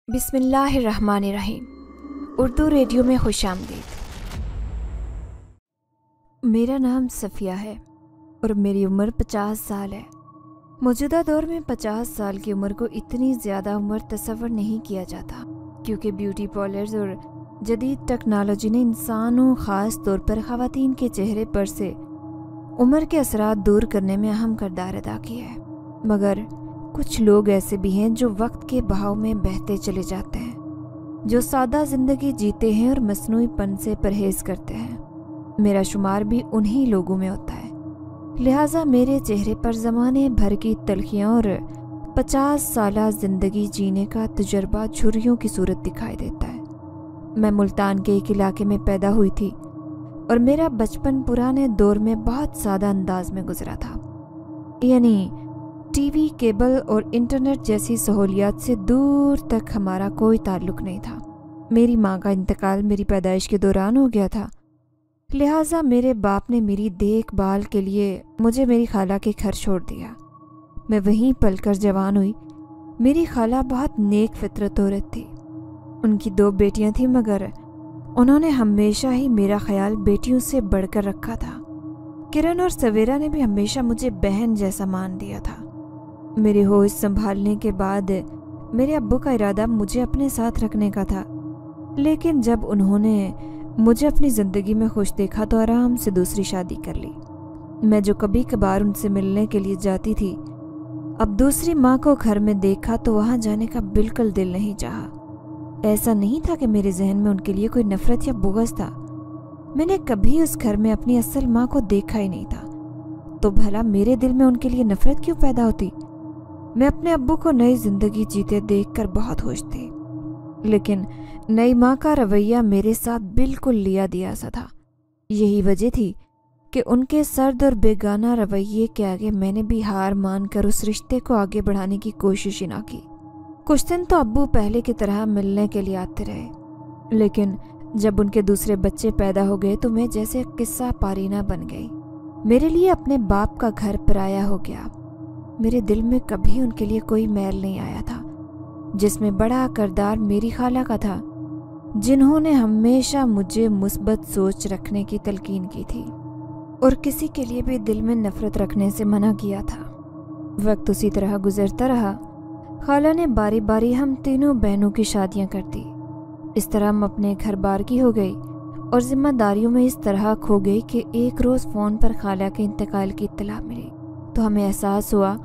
بسم اللہ الرحمن الرحیم۔ اردو ریڈیو میں خوش آمدید۔ میرا نام صفیہ ہے اور میری عمر 50 سال ہے۔ موجودہ دور میں 50 سال کی عمر کو اتنی زیادہ عمر تصور نہیں کیا جاتا، کیونکہ بیوٹی پارلرز اور جدید ٹیکنالوجی نے انسانوں، خاص طور پر خواتین کے چہرے پر سے عمر کے اثرات دور کرنے میں اہم کردار ادا کیا ہے، مگر کچھ لوگ ایسے بھی ہیں جو وقت کے بہاؤ میں بہتے چلے جاتے ہیں، جو سادہ زندگی جیتے ہیں اور مصنوعی پن سے پرہیز کرتے ہیں۔ میرا شمار بھی انہی لوگوں میں ہوتا ہے، لہٰذا میرے چہرے پر زمانے بھر کی تلخیاں اور 50 سالہ زندگی جینے کا تجربہ جھریوں کی صورت دکھائی دیتا ہے۔ میں ملتان کے ایک علاقے میں پیدا ہوئی تھی اور میرا بچپن پرانے دور میں بہت سادہ انداز میں گزرا تھا، یعنی ٹی وی، کیبل اور انٹرنیٹ جیسی سہولیات سے دور تک ہمارا کوئی تعلق نہیں تھا۔ میری ماں کا انتقال میری پیدائش کے دوران ہو گیا تھا، لہٰذا میرے باپ نے میری دیکھ بھال کے لیے مجھے میری خالہ کے گھر چھوڑ دیا۔ میں وہیں پل کر جوان ہوئی۔ میری خالہ بہت نیک فطرت عورت تھی۔ ان کی 2 بیٹیاں تھیں، مگر انہوں نے ہمیشہ ہی میرا خیال بیٹیوں سے بڑھ کر رکھا تھا۔ کرن اور سویرا نے بھی ہمیشہ مجھے بہن جیسا مان دیا تھا۔ میرے ہوش سنبھالنے کے بعد میرے ابو کا ارادہ مجھے اپنے ساتھ رکھنے کا تھا، لیکن جب انہوں نے مجھے اپنی زندگی میں خوش دیکھا تو آرام سے دوسری شادی کر لی۔ میں جو کبھی کبھار ان سے ملنے کے لیے جاتی تھی، اب دوسری ماں کو گھر میں دیکھا تو وہاں جانے کا بالکل دل نہیں چاہا۔ ایسا نہیں تھا کہ میرے ذہن میں ان کے لیے کوئی نفرت یا بغض تھا، میں نے کبھی اس گھر میں اپنی اصل ماں کو دیکھا ہی نہیں تھا، تو بھلا میرے دل میں ان کے لیے نفرت کیوں پیدا ہوتی؟ میں اپنے ابو کو نئی زندگی جیتے دیکھ کر بہت خوش تھی، لیکن نئی ماں کا رویہ میرے ساتھ بالکل لیا دیا سا تھا۔ یہی وجہ تھی کہ ان کے سرد اور بیگانہ رویے کے آگے میں نے بھی ہار مان کر اس رشتے کو آگے بڑھانے کی کوشش ہی نہ کی۔ کچھ دن تو ابو پہلے کی طرح ملنے کے لیے آتے رہے، لیکن جب ان کے دوسرے بچے پیدا ہو گئے تو میں جیسے قصہ پارینہ بن گئی۔ میرے لیے اپنے باپ کا گھر پرایا ہو گیا۔ میرے دل میں کبھی ان کے لیے کوئی میل نہیں آیا تھا، جس میں بڑا کردار میری خالہ کا تھا، جنہوں نے ہمیشہ مجھے مثبت سوچ رکھنے کی تلقین کی تھی اور کسی کے لیے بھی دل میں نفرت رکھنے سے منع کیا تھا۔ وقت اسی طرح گزرتا رہا۔ خالہ نے باری باری ہم تینوں بہنوں کی شادیاں کر دی۔ اس طرح ہم اپنے گھر بار کی ہو گئی اور ذمہ داریوں میں اس طرح کھو گئی کہ ایک روز فون پر خالہ کے انتقال کی اطلاع ملی تو ہمیں احساس ہوا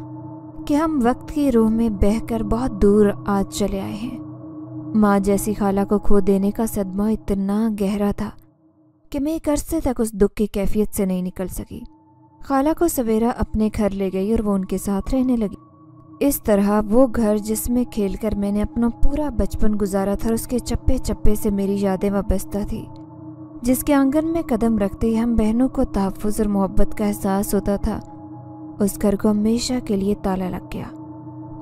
کہ ہم وقت کی روح میں بہہ کر بہت دور آج چلے آئے ہیں۔ ماں جیسی خالہ کو کھو دینے کا صدمہ اتنا گہرا تھا کہ میں ایک عرصے تک اس دکھ کی کیفیت سے نہیں نکل سکی۔ خالہ کو سویرا اپنے گھر لے گئی اور وہ ان کے ساتھ رہنے لگی۔ اس طرح وہ گھر جس میں کھیل کر میں نے اپنا پورا بچپن گزارا تھا، اس کے چپے چپے سے میری یادیں وابستہ تھی، جس کے آنگن میں قدم رکھتے ہی ہم بہنوں کو تحفظ اور محبت کا احساس ہوتا تھا، اس گھر کو ہمیشہ کے لیے تالا لگ گیا۔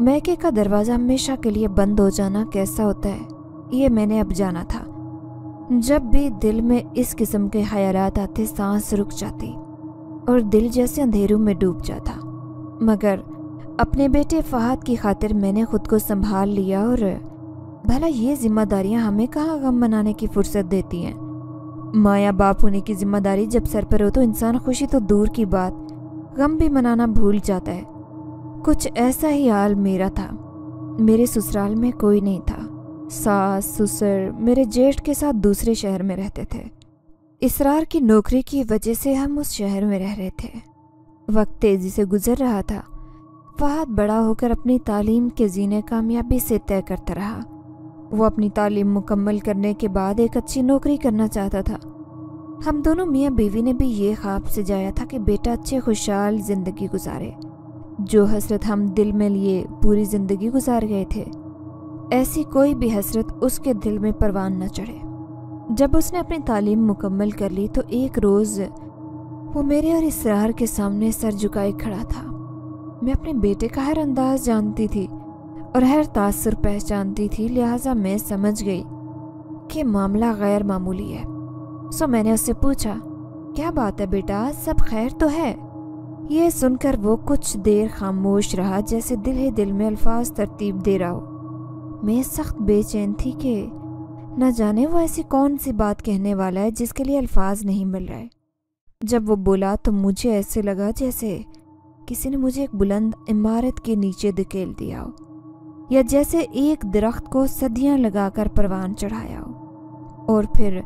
میکے کا دروازہ ہمیشہ کے لیے بند ہو جانا کیسا ہوتا ہے، یہ میں نے اب جانا تھا۔ جب بھی دل میں اس قسم کے خیالات آتے، سانس رک جاتی اور دل جیسے اندھیروں میں ڈوب جاتا، مگر اپنے بیٹے فہد کی خاطر میں نے خود کو سنبھال لیا۔ اور بھلا یہ ذمہ داریاں ہمیں کہاں غم منانے کی فرصت دیتی ہیں؟ ماں یا باپ ہونے کی ذمہ داری جب سر پر ہو تو انسان خوشی تو دور کی بات غم بھی منانا بھول جاتا ہے۔ کچھ ایسا ہی حال میرا تھا۔ میرے سسرال میں کوئی نہیں تھا۔ ساس سسر میرے جیٹھ کے ساتھ دوسرے شہر میں رہتے تھے۔ اسرار کی نوکری کی وجہ سے ہم اس شہر میں رہ رہے تھے۔ وقت تیزی سے گزر رہا تھا۔ فہد بڑا ہو کر اپنی تعلیم کے زینے کامیابی سے طے کرتا رہا۔ وہ اپنی تعلیم مکمل کرنے کے بعد ایک اچھی نوکری کرنا چاہتا تھا۔ ہم دونوں میاں بیوی نے بھی یہ خواب سجایا تھا کہ بیٹا اچھے خوشحال زندگی گزارے۔ جو حسرت ہم دل میں لیے پوری زندگی گزار گئے تھے، ایسی کوئی بھی حسرت اس کے دل میں پروان نہ چڑھے۔ جب اس نے اپنی تعلیم مکمل کر لی تو ایک روز وہ میرے اور اسرار کے سامنے سر جھکائے کھڑا تھا۔ میں اپنے بیٹے کا ہر انداز جانتی تھی اور ہر تاثر پہچانتی تھی، لہٰذا میں سمجھ گئی کہ معاملہ غیر معمولی ہے۔ سو میں نے اس سے پوچھا، کیا بات ہے بیٹا، سب خیر تو ہے؟ یہ سن کر وہ کچھ دیر خاموش رہا، جیسے دل ہی دل میں الفاظ ترتیب دے رہا ہو۔ मैं सख्त बेचैन थी कि न जाने वो ऐसी कौन सी बात कहने वाला है जिसके लिए अल्फाज नहीं मिल रहे। जब वो बोला तो मुझे ऐसे लगा जैसे किसी ने मुझे एक बुलंद इमारत के नीचे धकेल दिया हो, या जैसे एक दरख्त को सदियां लगाकर परवान चढ़ाया हो और फिर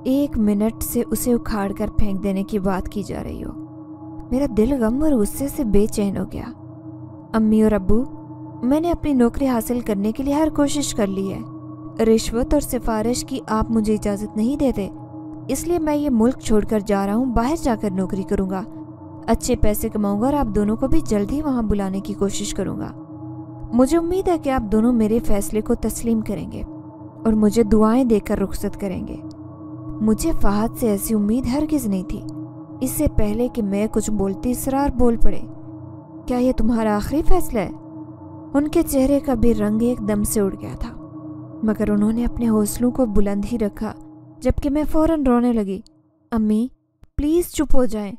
1 मिनट से उसे उखाड़ कर फेंक देने की बात की जा रही हो। मेरा दिल गम और गुस्से से बेचैन हो गया। अम्मी और अब्बू, मैंने अपनी नौकरी हासिल करने के लिए हर कोशिश कर ली है। रिश्वत और सिफारिश की आप मुझे इजाज़त नहीं देते, इसलिए मैं ये मुल्क छोड़कर जा रहा हूँ। बाहर जाकर नौकरी करूँगा, अच्छे पैसे कमाऊँगा और आप दोनों को भी जल्द ही वहाँ बुलाने की कोशिश करूँगा। मुझे उम्मीद है कि आप दोनों मेरे फैसले को तस्लीम करेंगे और मुझे दुआएं देकर रुखसत करेंगे। मुझे फहद से ऐसी उम्मीद हरगिज़ नहीं थी। इससे पहले कि मैं कुछ बोलती इसरार बोल पड़े, क्या ये तुम्हारा आखिरी फैसला है? उनके चेहरे का भी रंग एकदम से उड़ गया था, मगर उन्होंने अपने हौसलों को बुलंद ही रखा, जबकि मैं फौरन रोने लगी। अम्मी प्लीज़ चुप हो जाएं।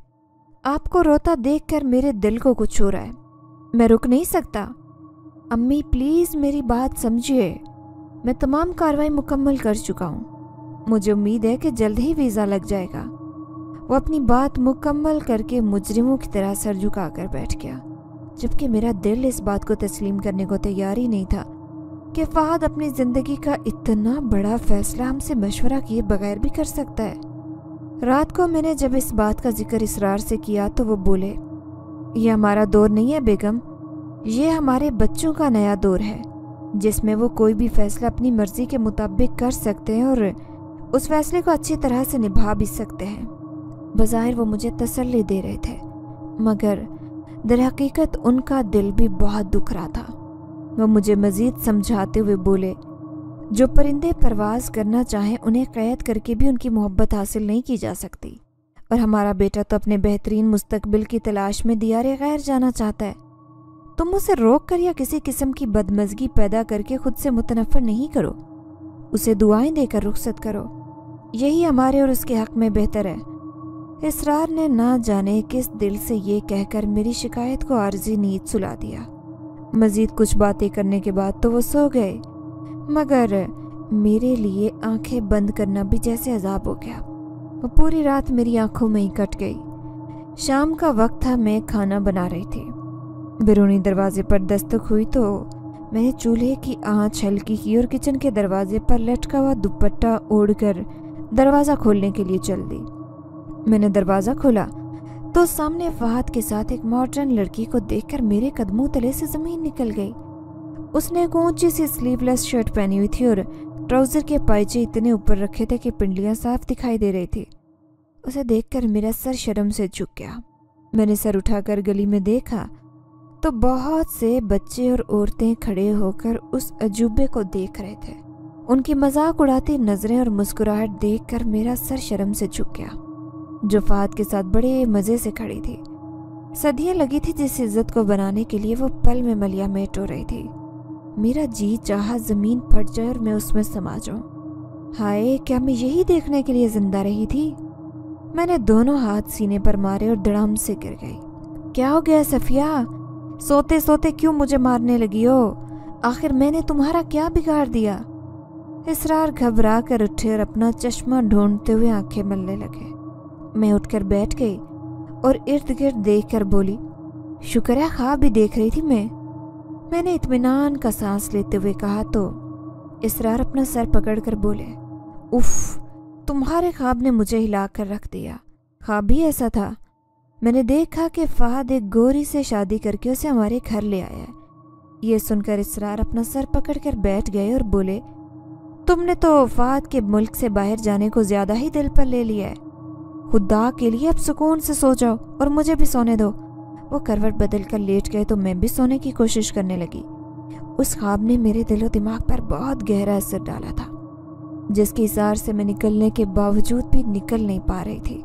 आपको रोता देखकर मेरे दिल को कुछ हो रहा है, मैं रुक नहीं सकता। अम्मी प्लीज़ मेरी बात समझिए, मैं तमाम कार्रवाई मुकम्मल कर चुका हूँ। मुझे उम्मीद है कि जल्द ही वीज़ा लग जाएगा। वो अपनी बात मुकम्मल करके मुजरिमों की तरह सर झुका कर बैठ गया, जबकि मेरा दिल इस बात को तस्लीम करने को तैयार ही नहीं था कि फहद अपनी ज़िंदगी का इतना बड़ा फैसला हमसे मशवरा किए बगैर भी कर सकता है। रात को मैंने जब इस बात का जिक्र इसरार से किया तो वो बोले, ये हमारा दौर नहीं है बेगम, ये हमारे बच्चों का नया दौर है, जिसमें वो कोई भी फैसला अपनी मर्जी के मुताबिक कर सकते हैं और उस फैसले को अच्छी तरह से निभा भी सकते हैं। बज़ाहिर वो मुझे तसल्ली दे रहे थे, मगर दरहकीकत उनका दिल भी बहुत दुख रहा था। वो मुझे मज़ीद समझाते हुए बोले, जो परिंदे परवाज़ करना चाहें उन्हें कैद करके भी उनकी मोहब्बत हासिल नहीं की जा सकती, और हमारा बेटा तो अपने बेहतरीन मुस्तकबिल की तलाश में दियारे गैर जाना चाहता है। तुम उसे रोक कर या किसी किस्म की बदमज़गी पैदा करके खुद से मुतनफ़र नहीं करो, उसे दुआएं देकर रुखसत करो, यही हमारे और उसके हक़ में बेहतर है। इसरार ने ना जाने किस दिल से ये कहकर मेरी शिकायत को आर्जी नींद सुला दिया। मज़ीद कुछ बातें करने के बाद तो वो सो गए, मगर मेरे लिए आंखें बंद करना भी जैसे अजाब हो गया। वो पूरी रात मेरी आंखों में ही कट गई। शाम का वक्त था, मैं खाना बना रही थी। बैरूनी दरवाजे पर दस्तक हुई तो मैंने चूल्हे की आंच हल्की की और किचन के दरवाजे पर लटका हुआ दुपट्टा ओढ़कर दरवाज़ा खोलने के लिए चल दी। मैंने दरवाज़ा खोला तो सामने फहद के साथ एक मॉडर्न लड़की को देखकर मेरे कदमों तले से ज़मीन निकल गई। उसने एक ऊंची सी स्लीवलेस शर्ट पहनी हुई थी और ट्राउज़र के पायचे इतने ऊपर रखे थे कि पिंडलियाँ साफ दिखाई दे रही थी। उसे देखकर मेरा सर शर्म से झुक गया। मैंने सर उठाकर गली में देखा तो बहुत से बच्चे और औरतें खड़े होकर उस अजूबे को देख रहे थे। उनकी मजाक उड़ाती नज़रें और मुस्कुराहट देखकर मेरा सर शर्म से झुक गया, जो फहद के साथ बड़े मज़े से खड़ी थी। सदियां लगी थी जिस इज्जत को बनाने के लिए वो पल में मलिया मेट हो रही थी। मेरा जी चाहा ज़मीन फट जाए और मैं उसमें समा जाऊं। हाय, क्या मैं यही देखने के लिए जिंदा रही थी? मैंने दोनों हाथ सीने पर मारे और धड़ाम से गिर गई। क्या हो गया सफिया? सोते सोते क्यों मुझे मारने लगी हो? आखिर मैंने तुम्हारा क्या बिगाड़ दिया? इसरार घबरा कर उठे और अपना चश्मा ढूंढते हुए आंखें मलने लगे। मैं उठकर बैठ गई और इर्द गिर्द देख कर बोली, शुक्र है ख्वाब भी देख रही थी मैंने इत्मीनान का सांस लेते हुए कहा तो इसरार अपना सर पकड़कर बोले, उफ, तुम्हारे ख्वाब ने मुझे हिला कर रख दिया। ख्वाब भी ऐसा था। मैंने देखा कि फहद एक गोरी से शादी करके उसे हमारे घर ले आया है। ये सुनकर इसरार अपना सर पकड़कर बैठ गए और बोले, तुमने तो फहद के मुल्क से बाहर जाने को ज्यादा ही दिल पर ले लिया है। खुदा के लिए अब सुकून से सो जाओ और मुझे भी सोने दो। वो करवट बदल कर लेट गए तो मैं भी सोने की कोशिश करने लगी। उस ख्वाब ने मेरे दिलो दिमाग पर बहुत गहरा असर डाला था, जिसके इशार से मैं निकलने के बावजूद भी निकल नहीं पा रही थी।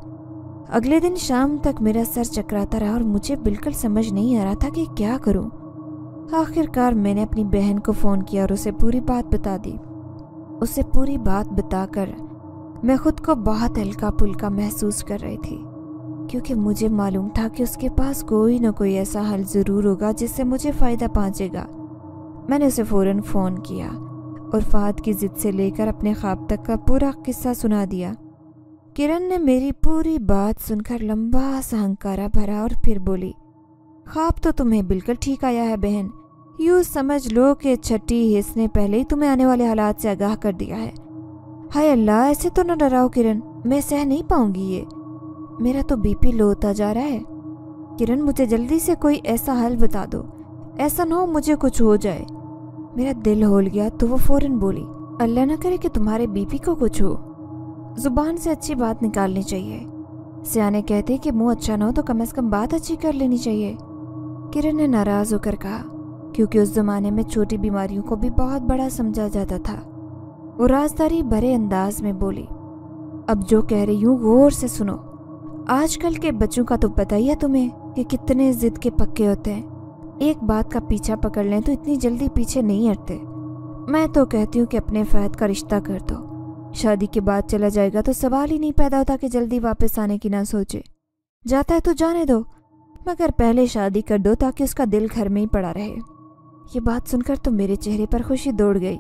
अगले दिन शाम तक मेरा सर चकराता रहा और मुझे बिल्कुल समझ नहीं आ रहा था कि क्या करूं। आखिरकार मैंने अपनी बहन को फ़ोन किया और उसे पूरी बात बता दी। उसे पूरी बात बताकर मैं खुद को बहुत हल्का पुल्का महसूस कर रही थी, क्योंकि मुझे मालूम था कि उसके पास कोई न कोई ऐसा हल ज़रूर होगा जिससे मुझे फ़ायदा पहुंचेगा। मैंने उसे फ़ौरन फ़ोन किया और फहद की ज़िद से लेकर अपने ख्वाब तक का पूरा किस्सा सुना दिया। किरण ने मेरी पूरी बात सुनकर लंबा सा हंकारा भरा और फिर बोली, ख्वाब तो तुम्हें बिल्कुल ठीक आया है बहन। यूँ समझ लो कि छठी हिस्स ने पहले ही तुम्हें आने वाले हालात से आगाह कर दिया है। हाय अल्लाह, ऐसे तो न डराओ किरण, मैं सह नहीं पाऊंगी ये। मेरा तो बीपी लो होता जा रहा है। किरण, मुझे जल्दी से कोई ऐसा हल बता दो, ऐसा ना हो मुझे कुछ हो जाए। मेरा दिल होल गया तो वो फौरन बोली, अल्लाह ना करे कि तुम्हारे बीपी को कुछ हो। जुबान से अच्छी बात निकालनी चाहिए। सियाने कहते कि मुंह अच्छा ना हो तो कम से कम बात अच्छी कर लेनी चाहिए। किरण ने नाराज होकर कहा, क्योंकि उस जमाने में छोटी बीमारियों को भी बहुत बड़ा समझा जाता था। वो राजदारी भरे अंदाज में बोली, अब जो कह रही हूँ गौर से सुनो। आजकल के बच्चों का तो पता ही है तुम्हें कि कितने जिद के पक्के होते हैं। एक बात का पीछा पकड़ लें तो इतनी जल्दी पीछे नहीं हटते। मैं तो कहती हूँ कि अपने फहद का रिश्ता कर दो। शादी के बाद चला जाएगा तो सवाल ही नहीं पैदा होता कि जल्दी वापस आने की ना सोचे। जाता है तो जाने दो, मगर पहले शादी कर दो ताकि उसका दिल घर में ही पड़ा रहे। ये बात सुनकर तो मेरे चेहरे पर खुशी दौड़ गई।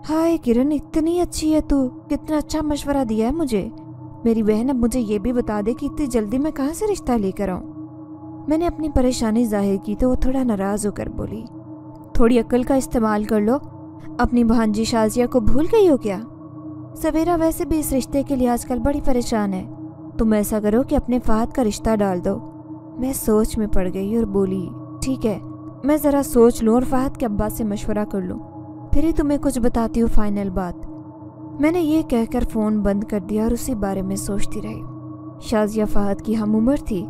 हाय किरण, इतनी अच्छी है तू, कितना अच्छा मशवरा दिया है मुझे। मेरी बहन, अब मुझे ये भी बता दे कि इतनी जल्दी मैं कहाँ से रिश्ता लेकर आऊँ। मैंने अपनी परेशानी जाहिर की तो वो थोड़ा नाराज होकर बोली, थोड़ी अक्ल का इस्तेमाल कर लो। अपनी भांजी शाजिया को भूल गई हो क्या? सवेरा वैसे भी इस रिश्ते के लिए आजकल बड़ी परेशान है। तुम ऐसा करो कि अपने फहद का रिश्ता डाल दो। मैं सोच में पड़ गई और बोली, ठीक है, मैं ज़रा सोच लूँ और फहद के अब्बा से मशवरा कर लूँ, फिर ही तुम्हें कुछ बताती हूँ फाइनल बात। मैंने ये कहकर फ़ोन बंद कर दिया और उसी बारे में सोचती रही। शाजिया फहद की हम उम्र थी,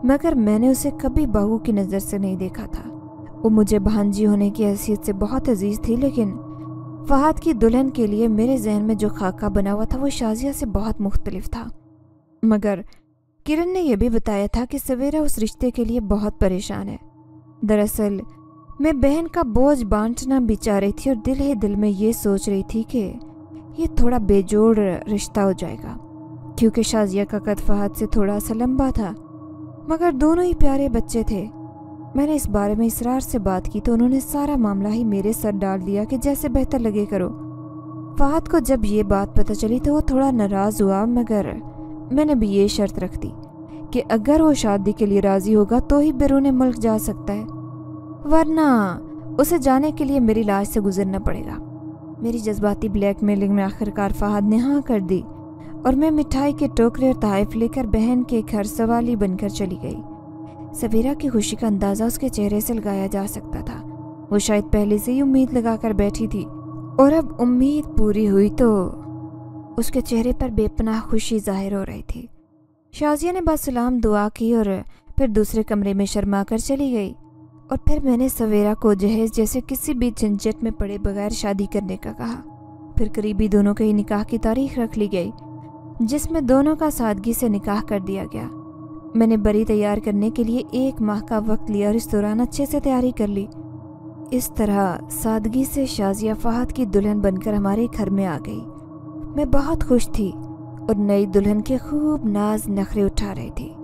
मगर मैंने उसे कभी बहू की नज़र से नहीं देखा था। वो मुझे भांजी होने की हैसियत से बहुत अजीज थी, लेकिन फहद की दुल्हन के लिए मेरे जहन में जो खाका बना हुआ था वो शाजिया से बहुत मुख्तलिफ था। मगर किरण ने यह भी बताया था कि सवेरा उस रिश्ते के लिए बहुत परेशान है। दरअसल मैं बहन का बोझ बांटना भी चाह रही थी और दिल ही दिल में ये सोच रही थी कि ये थोड़ा बेजोड़ रिश्ता हो जाएगा, क्योंकि शाजिया का कद फहद से थोड़ा सा लंबा था, मगर दोनों ही प्यारे बच्चे थे। मैंने इस बारे में इसरार से बात की तो उन्होंने सारा मामला ही मेरे सर डाल दिया कि जैसे बेहतर लगे करो। फहद को जब ये बात पता चली तो वो थोड़ा नाराज़ हुआ, मगर मैंने भी ये शर्त रख दी कि अगर वो शादी के लिए राज़ी होगा तो ही बैरून मुल्क जा सकता है, वरना उसे जाने के लिए मेरी लाश से गुजरना पड़ेगा। मेरी जज्बाती ब्लैकमेलिंग में आखिरकार फहद ने हाँ कर दी और मैं मिठाई के टोकरे और तोहफे लेकर बहन के घर सवाली बनकर चली गई। सवेरा की खुशी का अंदाज़ा उसके चेहरे से लगाया जा सकता था। वो शायद पहले से ही उम्मीद लगाकर बैठी थी और अब उम्मीद पूरी हुई तो उसके चेहरे पर बेपनाह खुशी जाहिर हो रही थी। शाजिया ने बस सलाम दुआ की और फिर दूसरे कमरे में शर्मा कर चली गई और फिर मैंने सवेरा को जहेज जैसे किसी भी झंझट में पड़े बगैर शादी करने का कहा। फिर करीबी दोनों के ही निकाह की तारीख रख ली गई, जिसमें दोनों का सादगी से निकाह कर दिया गया। मैंने बरी तैयार करने के लिए 1 माह का वक्त लिया और इस दौरान अच्छे से तैयारी कर ली। इस तरह सादगी से शाजिया फहद की दुल्हन बनकर हमारे घर में आ गई। मैं बहुत खुश थी और नई दुल्हन के खूब नाज नखरे उठा रही थी।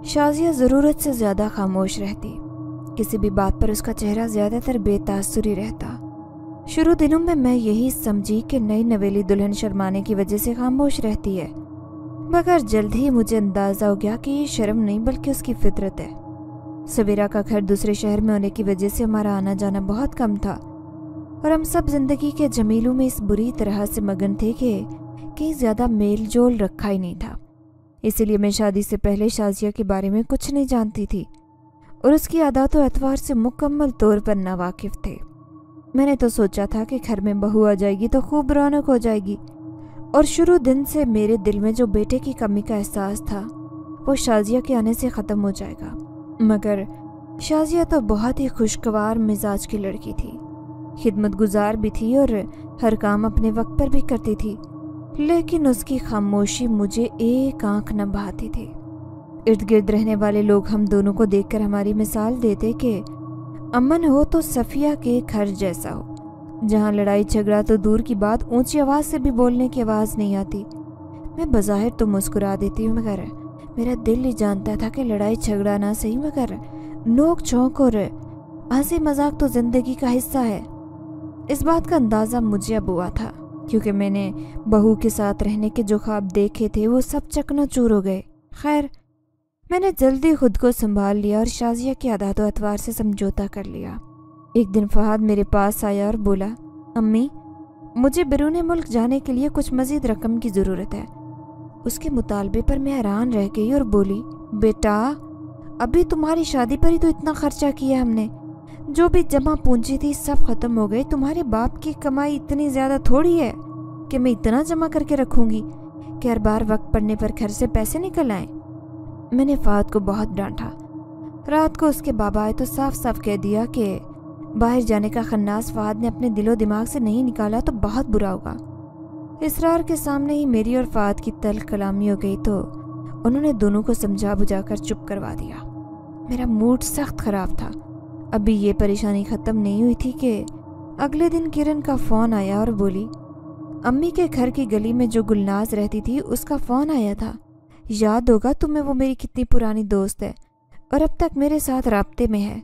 शाजिया ज़रूरत से ज़्यादा खामोश रहती, किसी भी बात पर उसका चेहरा ज़्यादातर बेतासुरी रहता। शुरू दिनों में मैं यही समझी कि नई नवेली दुल्हन शर्माने की वजह से खामोश रहती है, मगर जल्द ही मुझे अंदाज़ा हो गया कि ये शर्म नहीं बल्कि उसकी फितरत है। सवेरा का घर दूसरे शहर में होने की वजह से हमारा आना जाना बहुत कम था और हम सब जिंदगी के जमीलों में इस बुरी तरह से मगन थे कि कहीं ज़्यादा मेल जोल रखा ही नहीं था। इसीलिए मैं शादी से पहले शाजिया के बारे में कुछ नहीं जानती थी और उसकी आदत व एतवार से मुकम्मल तौर पर नावाकिफ थे। मैंने तो सोचा था कि घर में बहू आ जाएगी तो खूब रौनक हो जाएगी और शुरू दिन से मेरे दिल में जो बेटे की कमी का एहसास था वो शाजिया के आने से ख़त्म हो जाएगा। मगर शाजिया तो बहुत ही खुशगवार मिजाज की लड़की थी, खिदमत गुजार भी थी और हर काम अपने वक्त पर भी करती थी, लेकिन उसकी खामोशी मुझे एक आंख न बहाती थी। इर्द गिर्द रहने वाले लोग हम दोनों को देखकर हमारी मिसाल देते कि अमन हो तो सफ़िया के घर जैसा हो, जहाँ लड़ाई झगड़ा तो दूर की बात ऊंची आवाज़ से भी बोलने की आवाज़ नहीं आती। मैं बज़ाहिर तो मुस्कुरा देती हूँ, मगर मेरा दिल ही जानता था कि लड़ाई झगड़ा ना सही मगर नोक झोंक और हंसी मजाक तो जिंदगी का हिस्सा है। इस बात का अंदाज़ा मुझे अब हुआ था, क्योंकि मैंने बहू के साथ रहने के जो ख्वाब देखे थे वो सब चकनाचूर हो गए। खैर, मैंने जल्दी खुद को संभाल लिया और शाजिया के आदत व अतवार से समझौता कर लिया। एक दिन फहद मेरे पास आया और बोला, अम्मी, मुझे बैरून मुल्क जाने के लिए कुछ मज़ीद रकम की ज़रूरत है। उसके मुतालबे पर मैं हैरान रह गई और बोली, बेटा, अभी तुम्हारी शादी पर ही तो इतना खर्चा किया हमने। जो भी जमा पूंजी थी सब ख़त्म हो गई। तुम्हारे बाप की कमाई इतनी ज़्यादा थोड़ी है कि मैं इतना जमा करके रखूँगी कि हर बार वक्त पड़ने पर घर से पैसे निकल आए। मैंने फहद को बहुत डांटा। रात को उसके बाबा आए तो साफ साफ कह दिया कि बाहर जाने का खन्नास फहद ने अपने दिलो दिमाग से नहीं निकाला तो बहुत बुरा होगा। इसरार के सामने ही मेरी और फहद की तल्ख कलामी हो गई तो उन्होंने दोनों को समझा बुझाकर चुप करवा दिया। मेरा मूड सख्त ख़राब था। अभी ये परेशानी ख़त्म नहीं हुई थी कि अगले दिन किरण का फ़ोन आया और बोली, अम्मी के घर की गली में जो गुलनाज रहती थी उसका फ़ोन आया था। याद होगा तुम्हें, वो मेरी कितनी पुरानी दोस्त है और अब तक मेरे साथ राब्ते में है।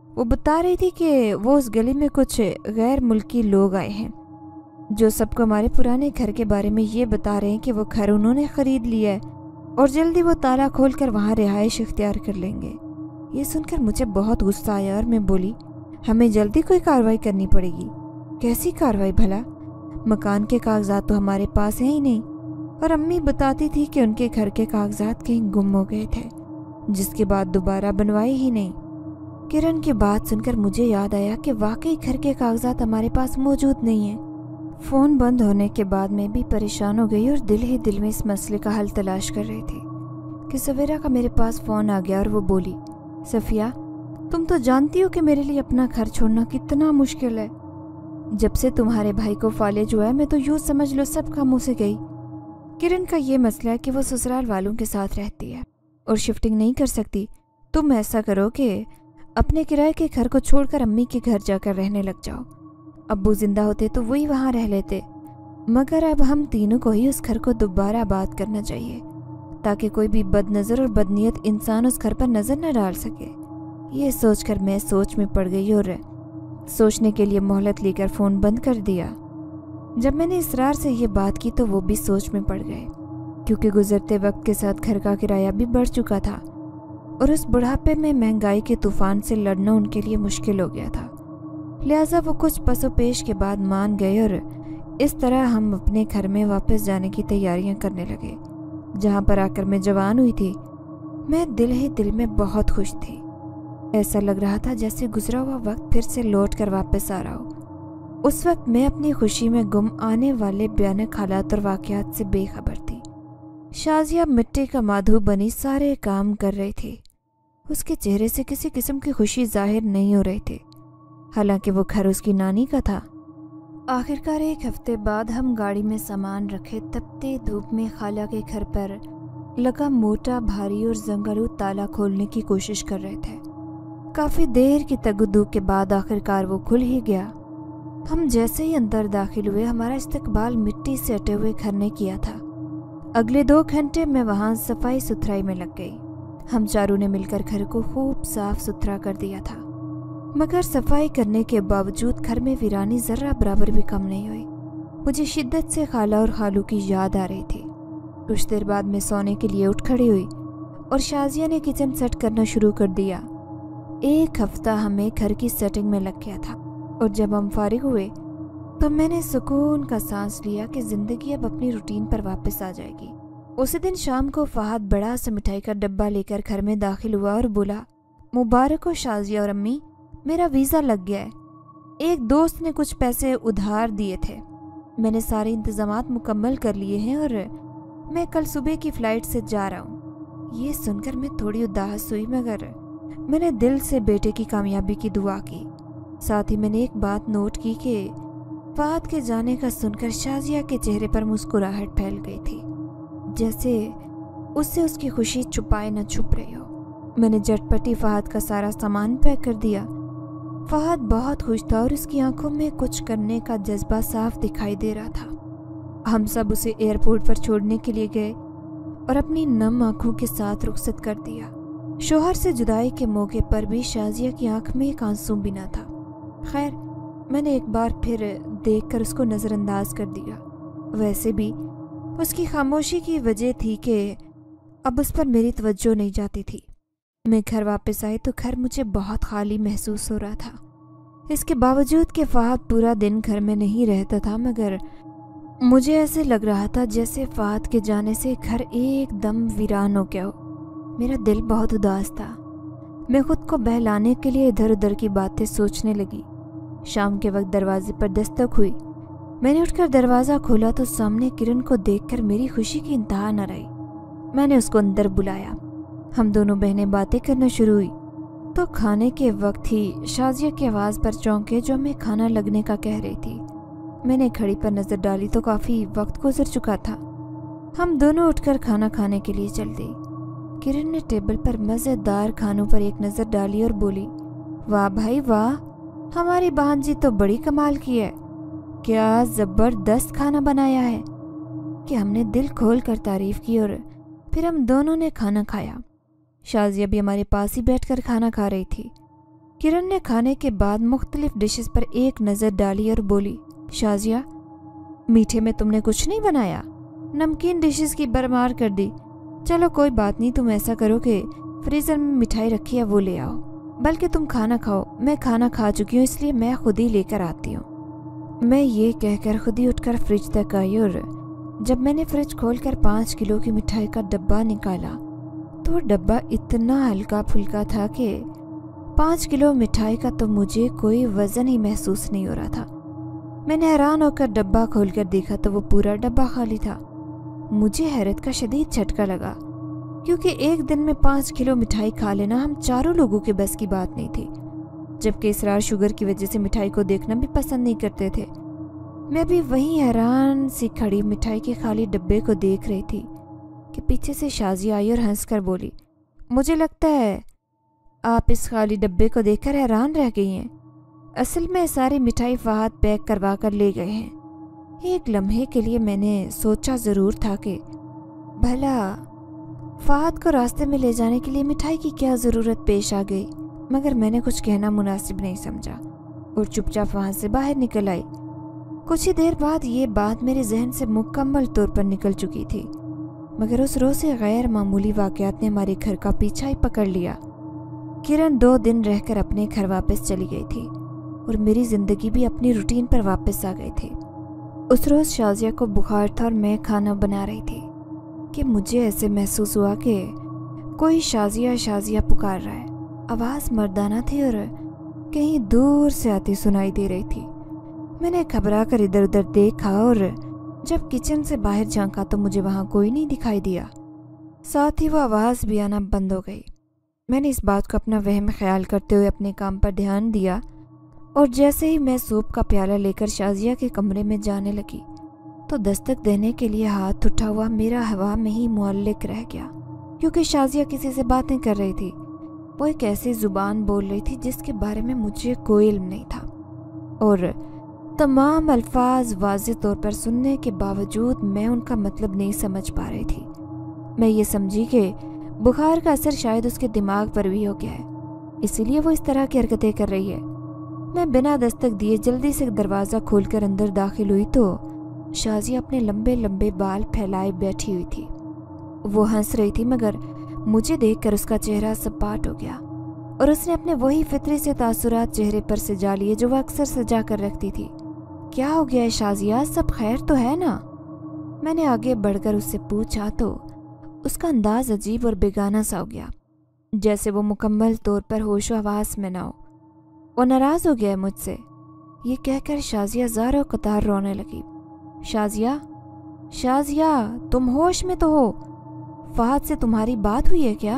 वो बता रही थी कि वो उस गली में कुछ गैर मुल्की लोग आए हैं जो सबको हमारे पुराने घर के बारे में ये बता रहे हैं कि वो घर उन्होंने ख़रीद लिया है और जल्दी वो ताला खोल कर वहाँ रिहाइश इख्तियार कर लेंगे। ये सुनकर मुझे बहुत गुस्सा आया और मैं बोली, हमें जल्दी कोई कार्रवाई करनी पड़ेगी। कैसी कार्रवाई भला? मकान के कागजात तो हमारे पास हैं ही नहीं, और अम्मी बताती थी कि उनके घर के कागजात कहीं गुम हो गए थे, जिसके बाद दोबारा बनवाए ही नहीं। किरण की बात सुनकर मुझे याद आया कि वाकई घर के कागजात हमारे पास मौजूद नहीं है। फ़ोन बंद होने के बाद मैं भी परेशान हो गई और दिल ही दिल में इस मसले का हल तलाश कर रही थी कि सवेरा का मेरे पास फ़ोन आ गया और वो बोली, सफ़िया, तुम तो जानती हो कि मेरे लिए अपना घर छोड़ना कितना मुश्किल है। जब से तुम्हारे भाई को फालिज हुआ है मैं तो यूँ समझ लो सब कामों से गई। किरण का ये मसला है कि वो ससुराल वालों के साथ रहती है और शिफ्टिंग नहीं कर सकती। तुम ऐसा करो कि अपने किराए के घर को छोड़कर अम्मी के घर जाकर रहने लग जाओ। अब्बू जिंदा होते तो वही वहाँ रह लेते, मगर अब हम तीनों को ही उस घर को दोबारा आबाद करना चाहिए ताकि कोई भी बदनज़र और बदनीयत इंसान उस घर पर नज़र न डाल सके। ये सोचकर मैं सोच में पड़ गई और सोचने के लिए मोहलत लेकर फ़ोन बंद कर दिया। जब मैंने इसरार से ये बात की तो वो भी सोच में पड़ गए, क्योंकि गुजरते वक्त के साथ घर का किराया भी बढ़ चुका था और उस बुढ़ापे में महंगाई के तूफान से लड़ना उनके लिए मुश्किल हो गया था। लिहाजा वो कुछ पसोपेश के बाद मान गए और इस तरह हम अपने घर में वापस जाने की तैयारियां करने लगे, जहां पर आकर मैं जवान हुई थी। मैं दिल ही दिल में बहुत खुश थी। ऐसा लग रहा था जैसे गुजरा हुआ वक्त फिर से लौट कर वापस आ रहा हो। उस वक्त मैं अपनी खुशी में गुम आने वाले भयानक हालात और वाक़यात से बेखबर थी। शाजिया मिट्टी का माधु बनी सारे काम कर रही थी। उसके चेहरे से किसी किस्म की खुशी जाहिर नहीं हो रही थी, हालांकि वो घर उसकी नानी का था। आखिरकार एक हफ्ते बाद हम गाड़ी में सामान रखे तपते धूप में खाला के घर पर लगा मोटा भारी और जंगलू ताला खोलने की कोशिश कर रहे थे। काफ़ी देर की तगदू के बाद आखिरकार वो खुल ही गया। हम जैसे ही अंदर दाखिल हुए हमारा इस्तकबाल मिट्टी से अटे हुए घर ने किया था। अगले 2 घंटे में वहाँ सफाई सुथराई में लग गई। हम चारों ने मिलकर घर को खूब साफ सुथरा कर दिया था, मगर सफाई करने के बावजूद घर में वीरानी ज़र्रा बराबर भी कम नहीं हुई। मुझे शिद्दत से खाला और खालू की याद आ रही थी। कुछ देर बाद मैं सोने के लिए उठ खड़ी हुई और शाजिया ने किचन सेट करना शुरू कर दिया। 1 हफ्ता हमें घर की सेटिंग में लग गया था और जब हम फारिग हुए तो मैंने सुकून का सांस लिया कि ज़िंदगी अब अपनी रूटीन पर वापस आ जाएगी। उसी दिन शाम को फहद बड़ा सा मिठाई का डब्बा लेकर घर में दाखिल हुआ और बोला, मुबारक हो शाजिया और अम्मी, मेरा वीज़ा लग गया है। एक दोस्त ने कुछ पैसे उधार दिए थे, मैंने सारे इंतज़ामात मुकम्मल कर लिए हैं और मैं कल सुबह की फ़्लाइट से जा रहा हूँ। ये सुनकर मैं थोड़ी उदास हुई, मगर मैंने दिल से बेटे की कामयाबी की दुआ की। साथ ही मैंने एक बात नोट की कि फहद के जाने का सुनकर शाजिया के चेहरे पर मुस्कुराहट फैल गई थी, जैसे उससे उसकी खुशी छुपाए न छुप रही हो। मैंने झटपटी फहद का सारा सामान पैक कर दिया। फहद बहुत खुश था और उसकी आंखों में कुछ करने का जज्बा साफ दिखाई दे रहा था। हम सब उसे एयरपोर्ट पर छोड़ने के लिए गए और अपनी नम आंखों के साथ रुखसत कर दिया। शोहर से जुदाई के मौके पर भी शाजिया की आंख में एक आंसू भी ना था। खैर, मैंने एक बार फिर देखकर उसको नज़रअंदाज कर दिया। वैसे भी उसकी खामोशी की वजह थी कि अब उस पर मेरी तवज्जो नहीं जाती थी। मैं घर वापस आई तो घर मुझे बहुत खाली महसूस हो रहा था। इसके बावजूद कि फहद पूरा दिन घर में नहीं रहता था, मगर मुझे ऐसे लग रहा था जैसे फहद के जाने से घर एकदम वीरान हो गया हो। मेरा दिल बहुत उदास था। मैं खुद को बहलाने के लिए इधर उधर की बातें सोचने लगी। शाम के वक्त दरवाजे पर दस्तक हुई। मैंने उठकर दरवाज़ा खोला तो सामने किरण को देखकर मेरी खुशी की इंतहा न रही। मैंने उसको अंदर बुलाया। हम दोनों बहनें बातें करना शुरू हुई तो खाने के वक्त ही शाजिया की आवाज़ पर चौंके जो हमें खाना लगने का कह रही थी। मैंने घड़ी पर नज़र डाली तो काफ़ी वक्त गुजर चुका था। हम दोनों उठकर खाना खाने के लिए चल दी। किरण ने टेबल पर मज़ेदार खानों पर एक नज़र डाली और बोली, वाह भाई वाह, हमारी भांजी तो बड़ी कमाल की है। क्या ज़बरदस्त खाना बनाया है। कि हमने दिल खोल कर तारीफ़ की और फिर हम दोनों ने खाना खाया। शाजिया भी हमारे पास ही बैठकर खाना खा रही थी। किरण ने खाने के बाद मुख्तलिफ डिशेस पर एक नज़र डाली और बोली, शाजिया, मीठे में तुमने कुछ नहीं बनाया? नमकीन डिशेस की भरमार कर दी। चलो कोई बात नहीं, तुम ऐसा करो कि फ्रीज़र में मिठाई रखी है वो ले आओ। बल्कि तुम खाना खाओ, मैं खाना खा चुकी हूँ इसलिए मैं खुद ही लेकर आती हूँ। मैं ये कहकर खुद ही उठकर फ्रिज तक आई और जब मैंने फ्रिज खोलकर 5 किलो की मिठाई का डब्बा निकाला तो वो डब्बा इतना हल्का फुल्का था कि 5 किलो मिठाई का तो मुझे कोई वज़न ही महसूस नहीं हो रहा था। मैंने हैरान होकर डब्बा खोलकर देखा तो वो पूरा डब्बा खाली था। मुझे हैरत का शदीद झटका लगा क्योंकि एक दिन में 5 किलो मिठाई खा लेना हम चारों लोगों के बस की बात नहीं थी। जबकि इसरार शुगर की वजह से मिठाई को देखना भी पसंद नहीं करते थे। मैं भी वहीं हैरान सी खड़ी मिठाई के खाली डब्बे को देख रही थी कि पीछे से शाजिया आई और हंसकर बोली, मुझे लगता है आप इस खाली डब्बे को देखकर हैरान रह गई हैं। असल में सारी मिठाई फहद पैक करवा कर ले गए हैं। एक लम्हे के लिए मैंने सोचा ज़रूर था कि भला फहद को रास्ते में ले जाने के लिए मिठाई की क्या ज़रूरत पेश आ गई, मगर मैंने कुछ कहना मुनासिब नहीं समझा और चुपचाप वहाँ से बाहर निकल आई। कुछ ही देर बाद ये बात मेरे जहन से मुकम्मल तौर पर निकल चुकी थी, मगर उस रोज़ से गैर मामूली वाक़यात ने हमारे घर का पीछा ही पकड़ लिया। किरण 2 दिन रहकर अपने घर वापस चली गई थी और मेरी ज़िंदगी भी अपनी रूटीन पर वापस आ गई थी। उस रोज़ शाजिया को बुखार था और मैं खाना बना रही थी कि मुझे ऐसे महसूस हुआ कि कोई शाजिया शाजिया पुकार रहा है। आवाज़ मर्दाना थी और कहीं दूर से आती सुनाई दे रही थी। मैंने घबरा कर इधर उधर देखा और जब किचन से बाहर झांका तो मुझे वहाँ कोई नहीं दिखाई दिया। साथ ही वो आवाज़ भी आना बंद हो गई। मैंने इस बात को अपना वहम ख्याल करते हुए अपने काम पर ध्यान दिया और जैसे ही मैं सूप का प्याला लेकर शाजिया के कमरे में जाने लगी तो दस्तक देने के लिए हाथ उठा हुआ मेरा हवा में ही मुअल्लिक रह गया, क्योंकि शाजिया किसी से बातें कर रही थी। वो एक ऐसी ज़ुबान बोल रही थी जिसके बारे में मुझे कोई इल्म नहीं था और तमाम अल्फाज वाज़ेह तौर पर सुनने के बावजूद मैं उनका मतलब नहीं समझ पा रही थी। मैं ये समझी कि बुखार का असर शायद उसके दिमाग पर भी हो गया है, इसीलिए वो इस तरह की हरकतें कर रही है। मैं बिना दस्तक दिए जल्दी से दरवाज़ा खोलकर अंदर दाखिल हुई तो शाजिया अपने लंबे लंबे बाल फैलाए बैठी हुई थी। वो हंस रही थी, मगर मुझे देखकर उसका चेहरा सपाट हो गया और उसने अपने वही फितरी से तासुरात चेहरे पर सजा लिए जो वह अक्सर सजा कर रखती थी। क्या हो गया है शाजिया, सब खैर तो है ना? मैंने आगे बढ़कर उससे पूछा तो उसका अंदाज अजीब और बेगाना सा हो गया, जैसे वो मुकम्मल तौर पर होशो हवास में ना हो। वो नाराज़ हो गया है मुझसे। ये कहकर शाजिया ज़ारो कतार रोने लगी। शाजिया, शाजिया, तुम होश में तो हो? फहद से तुम्हारी बात हुई है क्या?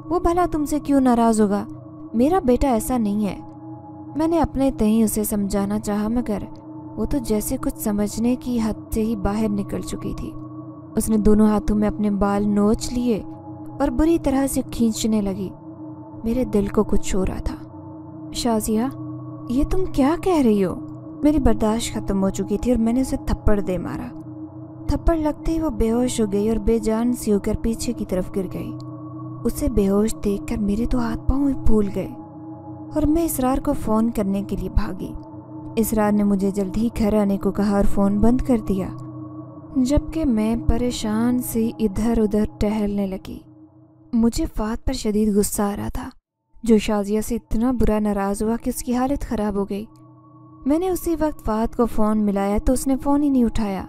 वो भला तुमसे क्यों नाराज़ होगा? मेरा बेटा ऐसा नहीं है। मैंने अपने तहीं उसे समझाना चाहा, मगर वो तो जैसे कुछ समझने की हद से ही बाहर निकल चुकी थी। उसने दोनों हाथों में अपने बाल नोच लिए और बुरी तरह से खींचने लगी। मेरे दिल को कुछ हो रहा था। शाजिया, ये तुम क्या कह रही हो? मेरी बर्दाश्त ख़त्म हो चुकी थी और मैंने उसे थप्पड़ दे मारा। थप्पड़ लगते ही वो बेहोश हो गई और बेजान सी होकर पीछे की तरफ गिर गई। उसे बेहोश देखकर मेरे तो हाथ पांव फूल गए और मैं इसरार को फ़ोन करने के लिए भागी। इसरार ने मुझे जल्दी ही घर आने को कहा और फ़ोन बंद कर दिया, जबकि मैं परेशान सी इधर उधर टहलने लगी। मुझे फ़ात पर शदीद गुस्सा आ रहा था, जो शाजिया से इतना बुरा नाराज़ हुआ कि उसकी हालत ख़राब हो गई। मैंने उसी वक्त फ़ात को फ़ोन मिलाया तो उसने फ़ोन ही नहीं उठाया।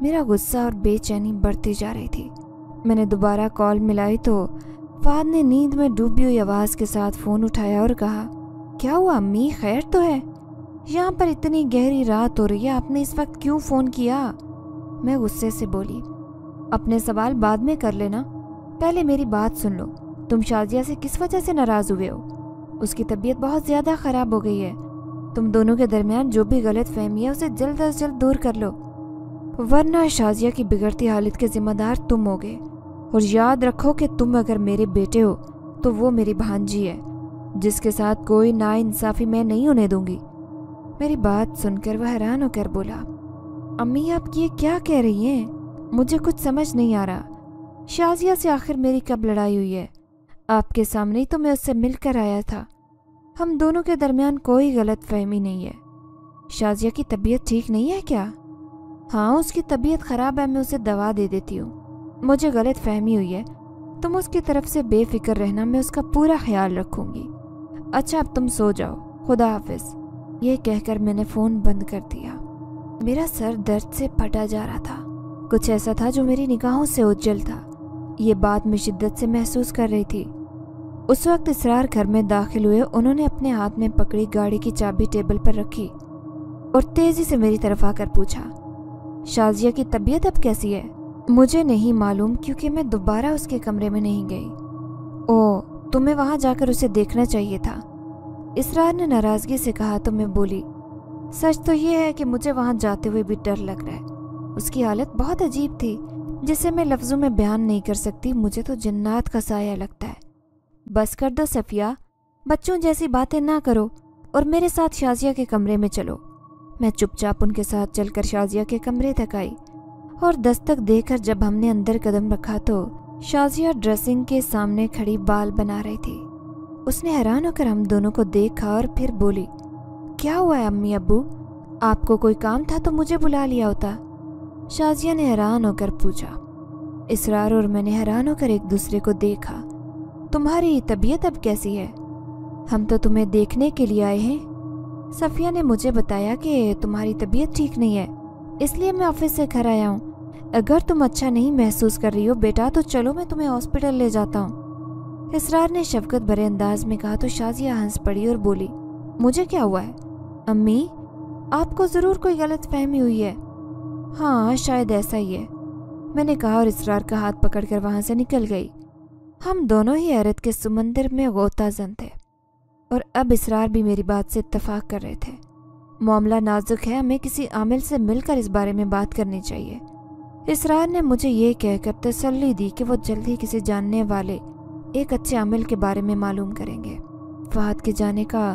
मेरा गुस्सा और बेचैनी बढ़ती जा रही थी। मैंने दोबारा कॉल मिलाई तो फ़ात ने नींद में डूबी हुई आवाज़ के साथ फ़ोन उठाया और कहा, क्या हुआ अम्मी, खैर तो है? यहाँ पर इतनी गहरी रात हो रही है, आपने इस वक्त क्यों फ़ोन किया? मैं गुस्से से बोली, अपने सवाल बाद में कर लेना, पहले मेरी बात सुन लो। तुम शाजिया से किस वजह से नाराज़ हुए हो? उसकी तबीयत बहुत ज़्यादा ख़राब हो गई है। तुम दोनों के दरमियान जो भी गलत फहमी है उसे जल्द अज जल्द दूर कर लो, वरना शाजिया की बिगड़ती हालत के ज़िम्मेदार तुम होगे। और याद रखो कि तुम अगर मेरे बेटे हो तो वो मेरी भांजी है, जिसके साथ कोई नाइंसाफ़ी मैं नहीं होने दूंगी। मेरी बात सुनकर वह हैरान होकर बोला, अम्मी आप ये क्या कह रही हैं? मुझे कुछ समझ नहीं आ रहा। शाजिया से आखिर मेरी कब लड़ाई हुई है? आपके सामने ही तो मैं उससे मिलकर आया था। हम दोनों के दरमियान कोई गलत फहमी नहीं है। शाजिया की तबीयत ठीक नहीं है क्या? हाँ, उसकी तबीयत ख़राब है, मैं उसे दवा दे देती हूँ। मुझे गलत फहमी हुई है, तुम उसकी तरफ से बेफिक्र रहना, मैं उसका पूरा ख्याल रखूँगी। अच्छा अब तुम सो जाओ, खुदा हाफिज़। ये कहकर मैंने फ़ोन बंद कर दिया। मेरा सर दर्द से फटा जा रहा था। कुछ ऐसा था जो मेरी निगाहों से ओझल था। ये बात मैं शिद्दत से महसूस कर रही थी। उस वक्त इसरार घर में दाखिल हुए। उन्होंने अपने हाथ में पकड़ी गाड़ी की चाबी टेबल पर रखी और तेज़ी से मेरी तरफ आकर पूछा, शाजिया की तबीयत अब कैसी है? मुझे नहीं मालूम, क्योंकि मैं दोबारा उसके कमरे में नहीं गई। ओह, तुम्हें वहाँ जाकर उसे देखना चाहिए था, इसरार ने नाराज़गी से कहा। तो मैं बोली, सच तो ये है कि मुझे वहाँ जाते हुए भी डर लग रहा है। उसकी हालत बहुत अजीब थी, जिसे मैं लफ्ज़ों में बयान नहीं कर सकती। मुझे तो जन्नत का साया लगता है। बस कर दो सफ़िया, बच्चों जैसी बातें ना करो और मेरे साथ शाजिया के कमरे में चलो। मैं चुपचाप उनके साथ चलकर शाजिया के कमरे तक आई और दस्तक देकर जब हमने अंदर कदम रखा तो शाजिया ड्रेसिंग के सामने खड़ी बाल बना रही थी। उसने हैरान होकर हम दोनों को देखा और फिर बोली, क्या हुआ है अम्मी अब्बू? आपको कोई काम था तो मुझे बुला लिया होता। शाजिया ने हैरान होकर पूछा। इसरार और मैंने हैरान होकर एक दूसरे को देखा। तुम्हारी तबीयत अब कैसी है? हम तो तुम्हें देखने के लिए आए हैं। सफ़िया ने मुझे बताया कि तुम्हारी तबीयत ठीक नहीं है, इसलिए मैं ऑफिस से घर आया हूँ। अगर तुम अच्छा नहीं महसूस कर रही हो बेटा तो चलो मैं तुम्हें हॉस्पिटल ले जाता हूँ। इसरार ने शफकत भरे अंदाज में कहा तो शाजिया हंस पड़ी और बोली, मुझे क्या हुआ है? अम्मी, आपको ज़रूर कोई गलत फहमी हुई है। हाँ, शायद ऐसा ही है, मैंने कहा और इसरार का हाथ पकड़कर वहाँ से निकल गई। हम दोनों ही हैरत के समंदर में गोताज़न थे और अब इसरार भी मेरी बात से इत्तफाक कर रहे थे। मामला नाजुक है, हमें किसी आमिल से मिलकर इस बारे में बात करनी चाहिए। इसरार ने मुझे ये कहकर तसल्ली दी कि वो जल्द ही किसी जानने वाले एक अच्छे आमिल के बारे में मालूम करेंगे। फ़ात के जाने का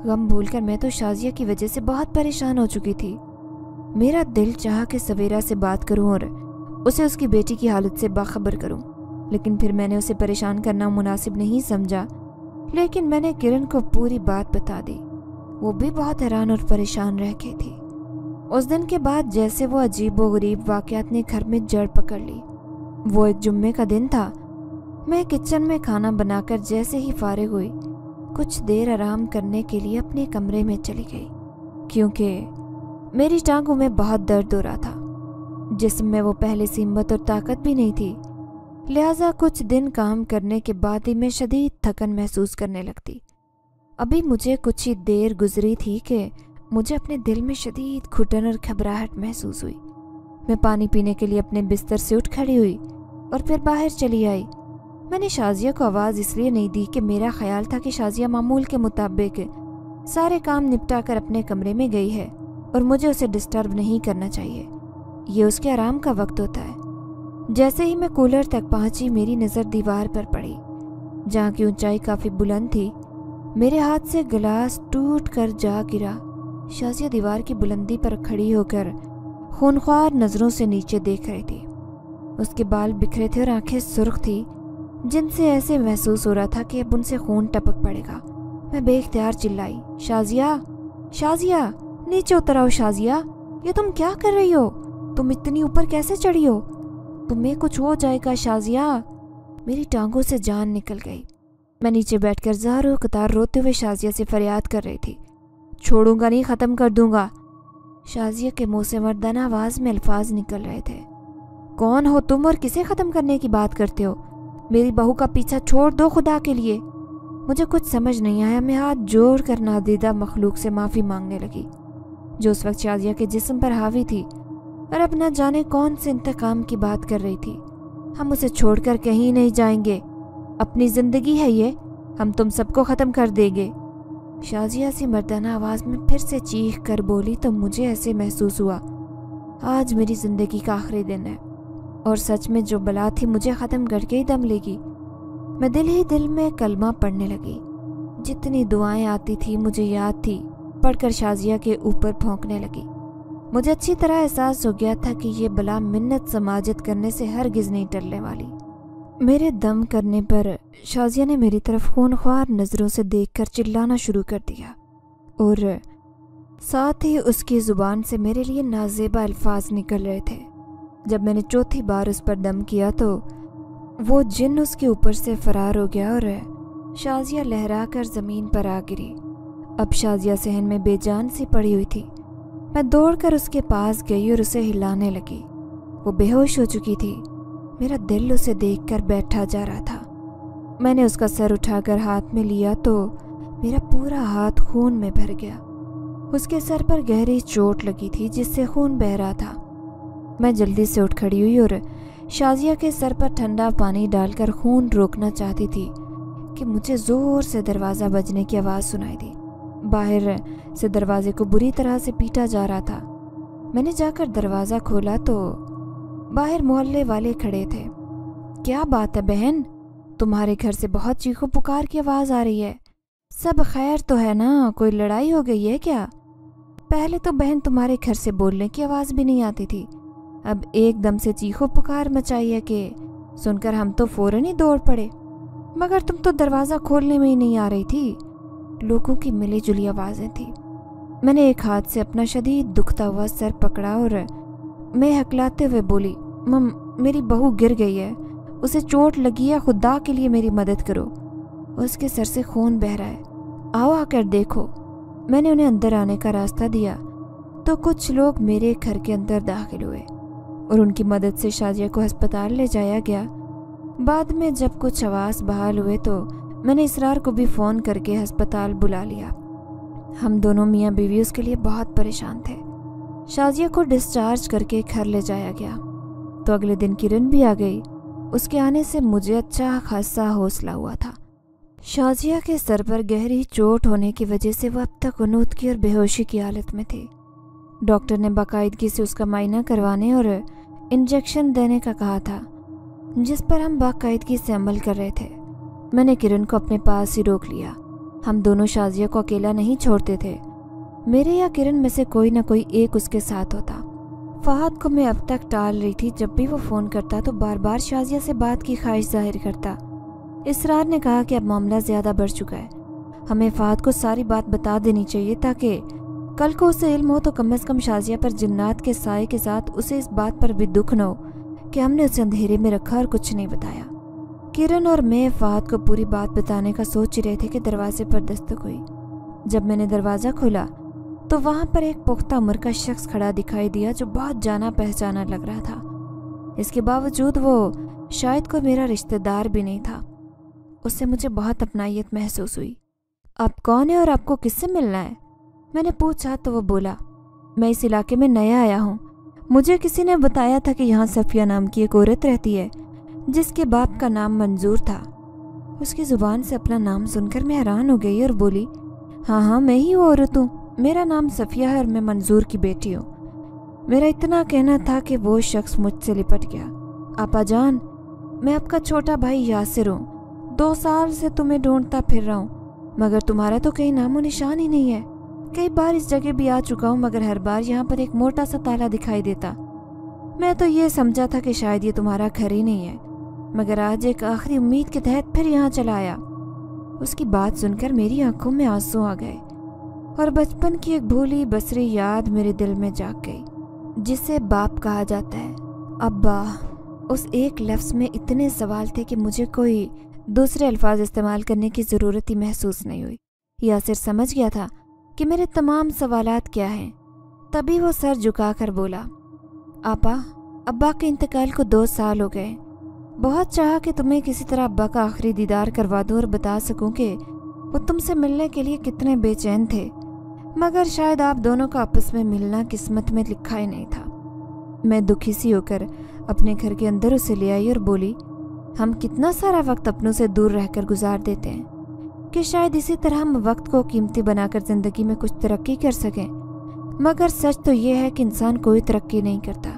गम भूलकर मैं तो शाजिया की वजह से बहुत परेशान हो चुकी थी। मेरा दिल चाहा कि सवेरा से बात करूं और उसे उसकी बेटी की हालत से बाखबर करूं, लेकिन फिर मैंने उसे परेशान करना मुनासिब नहीं समझा। लेकिन मैंने किरण को पूरी बात बता दी। वो भी बहुत हैरान और परेशान रह गई थी। उस दिन के बाद जैसे वो अजीब व गरीब वाक़यात ने घर में जड़ पकड़ ली। वो एक जुम्मे का दिन था। मैं किचन में खाना बनाकर जैसे ही फारिग हुई कुछ देर आराम करने के लिए अपने कमरे में चली गई, क्योंकि मेरी टांगों में बहुत दर्द हो रहा था। जिस्म में वो पहले सी हिम्मत और ताकत भी नहीं थी, लिहाजा कुछ दिन काम करने के बाद ही मैं शदीद थकन महसूस करने लगती। अभी मुझे कुछ ही देर गुजरी थी कि मुझे अपने दिल में शदीद घुटन और घबराहट महसूस हुई। मैं पानी पीने के लिए अपने बिस्तर से उठ खड़ी हुई और फिर बाहर चली आई। मैंने शाजिया को आवाज़ इसलिए नहीं दी कि मेरा ख्याल था कि शाजिया मामूल के मुताबिक सारे काम निपटा कर अपने कमरे में गई है और मुझे उसे डिस्टर्ब नहीं करना चाहिए। ये उसके आराम का वक्त होता है। जैसे ही मैं कूलर तक पहुंची मेरी नज़र दीवार पर पड़ी, जहाँ की ऊंचाई काफ़ी बुलंद थी। मेरे हाथ से गिलास टूट कर जा गिरा। शाजिया दीवार की बुलंदी पर खड़ी होकर खूनख्वार नज़रों से नीचे देख रही थी। उसके बाल बिखरे थे और आंखें सुर्ख थी। जिन से ऐसे महसूस हो रहा था कि अब उनसे खून टपक पड़ेगा। मैं बेइख्तियार चिल्लाई, शाजिया, शाजिया, नीचे उतर आओ शाजिया, ये तुम क्या कर रही हो? तुम इतनी ऊपर कैसे चढ़ी हो? तुम्हें कुछ हो जाएगा शाजिया। मेरी टांगों से जान निकल गई। मैं नीचे बैठकर ज़ारो कतार रोते हुए शाजिया से फरियाद कर रही थी, छोड़ूंगा नहीं, ख़त्म कर दूंगा। शाजिया के मुंह से मर्दाना आवाज़ में अल्फाज निकल रहे थे। कौन हो तुम और किसे ख़त्म करने की बात करते हो? मेरी बहू का पीछा छोड़ दो खुदा के लिए। मुझे कुछ समझ नहीं आया। मैं हाथ जोड़ कर नादीदा मखलूक से माफ़ी मांगने लगी जो उस वक्त शाजिया के जिस्म पर हावी थी और अब न जाने कौन से इंतकाम की बात कर रही थी। हम उसे छोड़कर कहीं नहीं जाएंगे, अपनी ज़िंदगी है ये, हम तुम सबको ख़त्म कर देंगे। शाजिया सी मर्दाना आवाज़ में फिर से चीख कर बोली तो मुझे ऐसे महसूस हुआ आज मेरी ज़िंदगी का आखिरी दिन है और सच में जो बला थी मुझे ख़त्म करके ही दम लेगी। मैं दिल ही दिल में कलमा पढ़ने लगी। जितनी दुआएं आती थी मुझे याद थी, पढ़कर शाजिया के ऊपर भौंकने लगी। मुझे अच्छी तरह एहसास हो गया था कि ये बला मिन्नत समाजत करने से हरगिज़ नहीं टलने वाली। मेरे दम करने पर शाजिया ने मेरी तरफ खूनख्वार नज़रों से देखकर चिल्लाना शुरू कर दिया और साथ ही उसकी ज़ुबान से मेरे लिए नाज़ेबा अल्फाज निकल रहे थे। जब मैंने चौथी बार उस पर दम किया तो वो जिन उसके ऊपर से फरार हो गया और शाजिया लहरा कर ज़मीन पर आ गिरी। अब शाजिया सहन में बेजान सी पड़ी हुई थी। मैं दौड़कर उसके पास गई और उसे हिलाने लगी। वो बेहोश हो चुकी थी। मेरा दिल उसे देखकर बैठा जा रहा था। मैंने उसका सर उठाकर हाथ में लिया तो मेरा पूरा हाथ खून में भर गया। उसके सर पर गहरी चोट लगी थी जिससे खून बह रहा था। मैं जल्दी से उठ खड़ी हुई और शाजिया के सर पर ठंडा पानी डालकर खून रोकना चाहती थी कि मुझे ज़ोर से दरवाज़ा बजने की आवाज़ सुनाई दी। बाहर से दरवाजे को बुरी तरह से पीटा जा रहा था। मैंने जाकर दरवाज़ा खोला तो बाहर मोहल्ले वाले खड़े थे। क्या बात है बहन, तुम्हारे घर से बहुत चीखो पुकार की आवाज़ आ रही है। सब खैर तो है ना? कोई लड़ाई हो गई है क्या? पहले तो बहन तुम्हारे घर से बोलने की आवाज़ भी नहीं आती थी, अब एकदम से चीखो पुकार मचाई है कि सुनकर हम तो फौरन ही दौड़ पड़े, मगर तुम तो दरवाज़ा खोलने में ही नहीं आ रही थी। लोगों की मिली जुली आवाज़ें थी। मैंने एक हाथ से अपना शदीद दुखता हुआ सर पकड़ा और मैं हकलाते हुए बोली, मम, मेरी बहू गिर गई है, उसे चोट लगी है, खुदा के लिए मेरी मदद करो। उसके सर से खून बह रहा है, आओ आकर देखो। मैंने उन्हें अंदर आने का रास्ता दिया तो कुछ लोग मेरे घर के अंदर दाखिल हुए और उनकी मदद से शाजिया को अस्पताल ले जाया गया। बाद में जब कुछ आवास बहाल हुए तो मैंने इसरार को भी फ़ोन करके अस्पताल बुला लिया। हम दोनों मियाँ बीवी उसके लिए बहुत परेशान थे। शाजिया को डिस्चार्ज करके घर ले जाया गया तो अगले दिन किरण भी आ गई। उसके आने से मुझे अच्छा खासा हौसला हुआ था। शाजिया के सर पर गहरी चोट होने की वजह से वह अब तक उनूदगी और बेहोशी की हालत में थी। डॉक्टर ने बाकायदगी से उसका मायना करवाने और इंजेक्शन देने का कहा था, जिस पर हम बाकायदगी से अमल कर रहे थे। मैंने किरण को अपने पास ही रोक लिया। हम दोनों शाजिया को अकेला नहीं छोड़ते थे। मेरे या किरण में से कोई ना कोई एक उसके साथ होता। फहद को मैं अब तक टाल रही थी। जब भी वो फ़ोन करता तो बार बार शाजिया से बात की ख्वाहिश जाहिर करता। इसरार ने कहा कि अब मामला ज़्यादा बढ़ चुका है, हमें फहद को सारी बात बता देनी चाहिए ताकि कल को उसे इल्म हो तो कम से कम शाजिया पर जिन्नात के साए के साथ उसे इस बात पर भी दुख न हो कि हमने उसे अंधेरे में रखा और कुछ नहीं बताया। किरण और मैं फहद को पूरी बात बताने का सोच ही रहे थे कि दरवाजे पर दस्तक हुई। जब मैंने दरवाज़ा खोला तो वहाँ पर एक पुख्ता उम्र का शख्स खड़ा दिखाई दिया जो बहुत जाना पहचाना लग रहा था। इसके बावजूद वो शायद कोई मेरा रिश्तेदार भी नहीं था। उससे मुझे बहुत अपनायत महसूस हुई। आप कौन है और आपको किससे मिलना है? मैंने पूछा तो वो बोला, मैं इस इलाके में नया आया हूँ। मुझे किसी ने बताया था कि यहाँ सफ़िया नाम की एक औरत रहती है जिसके बाप का नाम मंजूर था। उसकी ज़ुबान से अपना नाम सुनकर मैं हैरान हो गई और बोली, हाँ, मैं ही वो औरत हूँ। मेरा नाम सफ़िया है और मैं मंजूर की बेटी हूँ। मेरा इतना कहना था कि वो शख्स मुझसे लिपट गया। आपा जान, मैं आपका छोटा भाई यासिर हूँ। 2 साल से तुम्हें ढूंढता फिर रहा हूँ, मगर तुम्हारा तो कहीं नामो निशान ही नहीं है। कई बार इस जगह भी आ चुका हूँ, मगर हर बार यहाँ पर एक मोटा सा ताला दिखाई देता। मैं तो ये समझा था कि शायद ये तुम्हारा घर ही नहीं है। مگر آج ایک آخری امید کے تحت پھر یہاں چلا آیا۔ اس کی بات سن کر میری آنکھوں میں آنسو آ گئے اور بچپن کی ایک بھولی بسری یاد میرے دل میں جاگ گئی، جسے باپ کہا جاتا ہے، ابا۔ اس ایک لفظ میں اتنے سوال تھے کہ مجھے کوئی دوسرے الفاظ استعمال کرنے کی ضرورت ہی محسوس نہیں ہوئی۔ یاسر سمجھ گیا تھا کہ میرے تمام سوالات کیا ہیں۔ تبھی وہ سر جھکا کر بولا، آپا، ابا کے انتقال کو 2 سال ہو گئے۔ بہت چاہا کہ تمہیں کسی طرح ابا کا آخری دیدار کروا دوں اور بتا سکوں کہ وہ تم سے ملنے کے لیے کتنے بے چین تھے، مگر شاید آپ دونوں کا آپس میں ملنا قسمت میں لکھا ہی نہیں تھا۔ میں دکھی سی ہو کر اپنے گھر کے اندر اسے لے آئی اور بولی، ہم کتنا سارا وقت اپنوں سے دور رہ کر گزار دیتے ہیں کہ شاید اسی طرح ہم وقت کو قیمتی بنا کر زندگی میں کچھ ترقی کر سکیں، مگر سچ تو یہ ہے کہ انسان کوئی ترقی نہیں کرتا،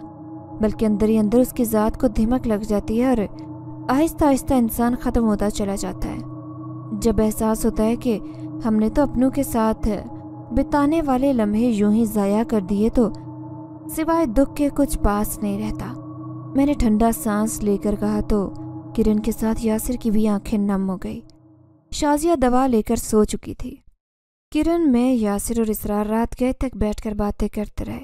بلکہ اندر ہی اندر اس کی ذات کو دھمک لگ جاتی ہے اور آہستہ آہستہ انسان ختم ہوتا چلا جاتا ہے۔ جب احساس ہوتا ہے کہ ہم نے تو اپنوں کے ساتھ بتانے والے لمحے یوں ہی ضائع کر دیے تو سوائے دکھ کے کچھ پاس نہیں رہتا۔ میں نے ٹھنڈا سانس لے کر کہا تو کرن کے ساتھ یاسر کی بھی آنکھیں نم ہو گئی۔ شازیہ دوا لے کر سو چکی تھی۔ کرن، میں، یاسر اور اسرار رات گئے تک بیٹھ کر باتیں کرتے رہے۔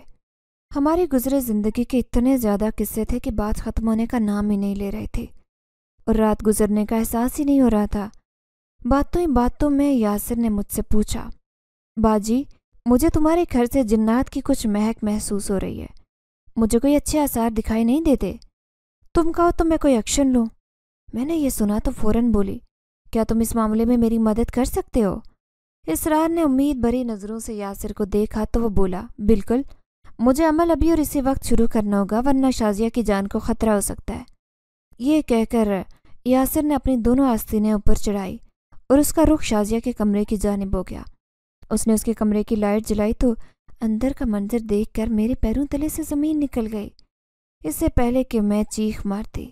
ہماری گزرے زندگی کے اتنے زیادہ قصے تھے کہ بات ختم ہونے کا نام ہی نہیں لے رہے تھے اور رات گزرنے کا احساس ہی نہیں ہو رہا تھا۔ باتوں ہی باتوں میں یاسر نے مجھ سے پوچھا، باجی، مجھے تمہارے گھر سے جنات کی کچھ مہک محسوس ہو رہی ہے۔ مجھے کوئی اچھے آثار دکھائی نہیں دیتے۔ تم کہو تو میں کوئی ایکشن لوں۔ میں نے یہ سنا تو فوراً بولی، کیا تم اس معاملے میں میری مدد کر سکتے ہو؟ اسرار نے امید بھری نظروں سے یاسر کو دیکھا تو وہ بولا، بالکل، مجھے عمل ابھی اور اسی وقت شروع کرنا ہوگا ورنہ شازیہ کی جان کو خطرہ ہو سکتا ہے۔ یہ کہہ کر یاسر نے اپنی دونوں آستینیں اوپر چڑھائی اور اس کا رخ شازیہ کے کمرے کی جانب ہو گیا۔ اس نے اس کے کمرے کی لائٹ جلائی تو اندر کا منظر دیکھ کر میرے پیروں تلے سے زمین نکل گئی۔ اس سے پہلے کہ میں چیخ مارتی،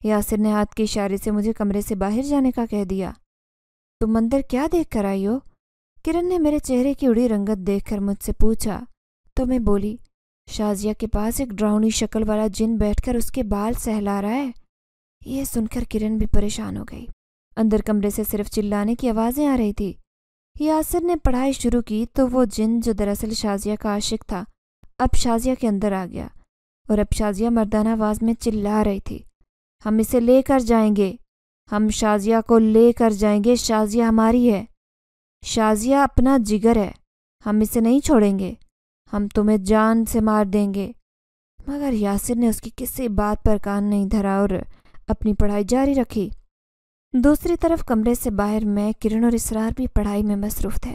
یاسر نے ہاتھ کے اشارے سے مجھے کمرے سے باہر جانے کا کہہ دیا۔ تم اندر کیا دیکھ کر آئی ہو؟ کرن نے میرے چہرے کی اڑی رنگت دیکھ کر مجھ سے پوچھا تو میں بولی، شازیہ کے پاس ایک ڈراؤنی شکل والا جن بیٹھ کر اس کے بال سہلا رہا ہے۔ یہ سن کر کرن بھی پریشان ہو گئی۔ اندر کمرے سے صرف چلانے کی آوازیں آ رہی تھی۔ یاسر نے پڑھائی شروع کی تو وہ جن جو دراصل شازیہ کا عاشق تھا اب شازیہ کے اندر آ گیا اور اب شازیہ مردانہ آواز میں چلا رہی تھی، ہم اسے لے کر جائیں گے، ہم شازیہ کو لے کر جائیں گے، شازیہ ہماری ہے، شازیہ اپنا جگر ہے، ہم اسے نہیں چھوڑیں گے، ہم تمہیں جان سے مار دیں گے۔ مگر یاسر نے اس کی کسی بات پر کان نہیں دھرا اور اپنی پڑھائی جاری رکھی۔ دوسری طرف کمرے سے باہر میں، کرن اور اسرار بھی پڑھائی میں مصروف تھے۔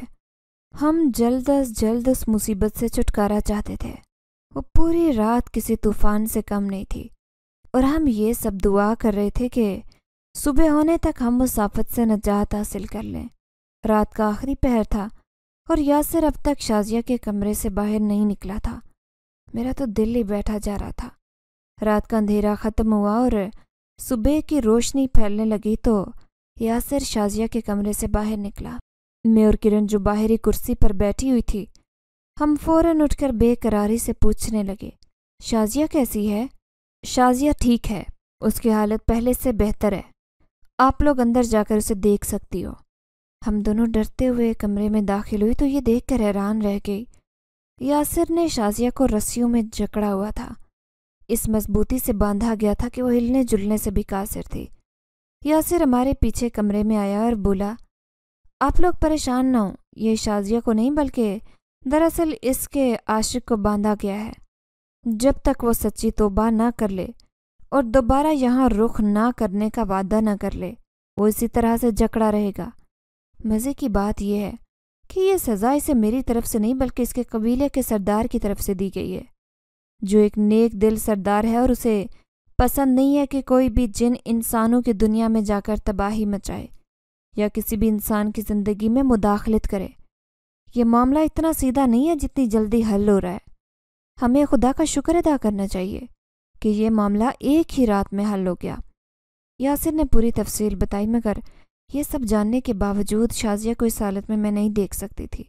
ہم جلد از جلد اس مصیبت سے چھٹکارا چاہتے تھے۔ وہ پوری رات کسی طوفان سے کم نہیں تھی اور ہم یہ سب دعا کر رہے تھے کہ صبح ہونے تک ہم اس آفت سے نجات حاصل کر لیں۔ رات کا آخری پہر تھا اور یاسر اب تک شازیہ کے کمرے سے باہر نہیں نکلا تھا۔ میرا تو دل ہی بیٹھا جا رہا تھا۔ رات کا اندھیرا ختم ہوا اور صبح کی روشنی پھیلنے لگی تو یاسر شازیہ کے کمرے سے باہر نکلا۔ میں اور کرن جو باہری کرسی پر بیٹھی ہوئی تھی، ہم فوراً اٹھ کر بے قراری سے پوچھنے لگے، شازیہ کیسی ہے؟ شازیہ ٹھیک ہے، اس کی حالت پہلے سے بہتر ہے، آپ لوگ اندر جا کر اسے دیکھ سکتی ہو۔ ہم دونوں ڈرتے ہوئے کمرے میں داخل ہوئے تو یہ دیکھ کر حیران رہ گئی۔ یاسر نے شازیہ کو رسیوں میں جکڑا ہوا تھا، اس مضبوطی سے باندھا گیا تھا کہ وہ ہلنے جلنے سے بھی قاصر تھی۔ یاسر ہمارے پیچھے کمرے میں آیا اور بولا، آپ لوگ پریشان نہ ہوں، یہ شازیہ کو نہیں بلکہ دراصل اس کے عاشق کو باندھا گیا ہے۔ جب تک وہ سچی توبہ نہ کر لے اور دوبارہ یہاں رخ نہ کرنے کا وعدہ نہ کر لے، وہ اسی طرح سے جکڑا رہے گا۔ مزے کی بات یہ ہے کہ یہ سزا اسے میری طرف سے نہیں بلکہ اس کے قبیلے کے سردار کی طرف سے دی گئی ہے، جو ایک نیک دل سردار ہے اور اسے پسند نہیں ہے کہ کوئی بھی جن انسانوں کی دنیا میں جا کر تباہی مچائے یا کسی بھی انسان کی زندگی میں مداخلت کرے۔ یہ معاملہ اتنا سیدھا نہیں ہے جتنی جلدی حل ہو رہا ہے۔ ہمیں خدا کا شکر ادا کرنا چاہیے کہ یہ معاملہ ایک ہی رات میں حل ہو گیا۔ یاسر نے پوری تفصیل بتائی مگر یہ سب جاننے کے باوجود شازیہ کو اس حالت میں نہیں دیکھ سکتی تھی،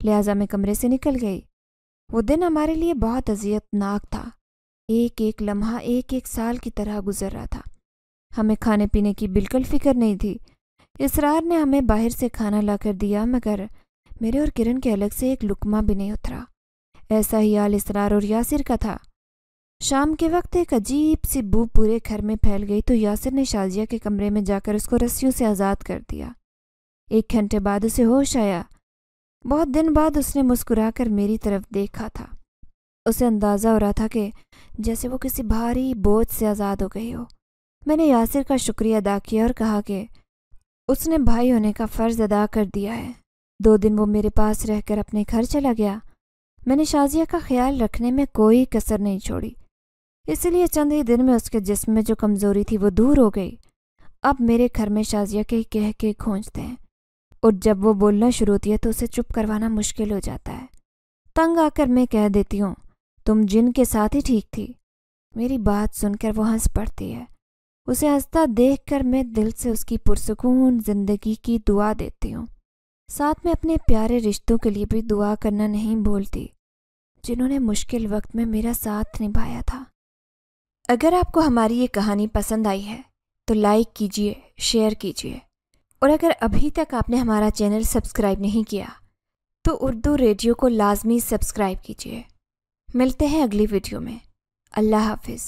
لہٰذا میں کمرے سے نکل گئی۔ وہ دن ہمارے لیے بہت اذیت ناک تھا۔ ایک ایک لمحہ ایک ایک سال کی طرح گزر رہا تھا۔ हमें खाने पीने की बिल्कुल फिक्र नहीं थी। इसरार ने हमें बाहर से खाना ला कर दिया, मगर मेरे और किरण के अलग से एक लुकमा भी नहीं उतरा। ऐसा ही हाल इसरार और यासिर का था। शाम के वक्त एक अजीब सी बू पूरे घर में फैल गई तो यासिर ने शाजिया के कमरे में जाकर उसको रस्सियों से आज़ाद कर दिया। 1 घंटे बाद उसे होश आया। बहुत दिन बाद उसने मुस्कुराकर मेरी तरफ देखा था। उसे अंदाज़ा हो रहा था कि जैसे वो किसी भारी बोझ से आज़ाद हो गई हो। मैंने यासिर का शुक्रिया अदा किया और कहा कि उसने भाई होने का फ़र्ज़ अदा कर दिया है। 2 दिन वो मेरे पास रहकर अपने घर चला गया। मैंने शाजिया का ख्याल रखने में कोई कसर नहीं छोड़ी, इसलिए चंद ही दिन में उसके जिस्म में जो कमज़ोरी थी वो दूर हो गई। अब मेरे घर में शाजिया के कह के खोजते हैं, और जब वो बोलना शुरू होती है तो उसे चुप करवाना मुश्किल हो जाता है। तंग आकर मैं कह देती हूँ, तुम जिन के साथ ही ठीक थी। मेरी बात सुनकर वो हंस पड़ती है। उसे हंसता देखकर मैं दिल से उसकी पुरसुकून ज़िंदगी की दुआ देती हूँ। साथ में अपने प्यारे रिश्तों के लिए भी दुआ करना नहीं भूलती, जिन्होंने मुश्किल वक्त में मेरा साथ निभाया था। अगर आपको हमारी ये कहानी पसंद आई है तो लाइक कीजिए, शेयर कीजिए, और अगर अभी तक आपने हमारा चैनल सब्सक्राइब नहीं किया तो उर्दू रेडियो को लाजमी सब्सक्राइब कीजिए। मिलते हैं अगली वीडियो में। अल्लाह हाफिज़।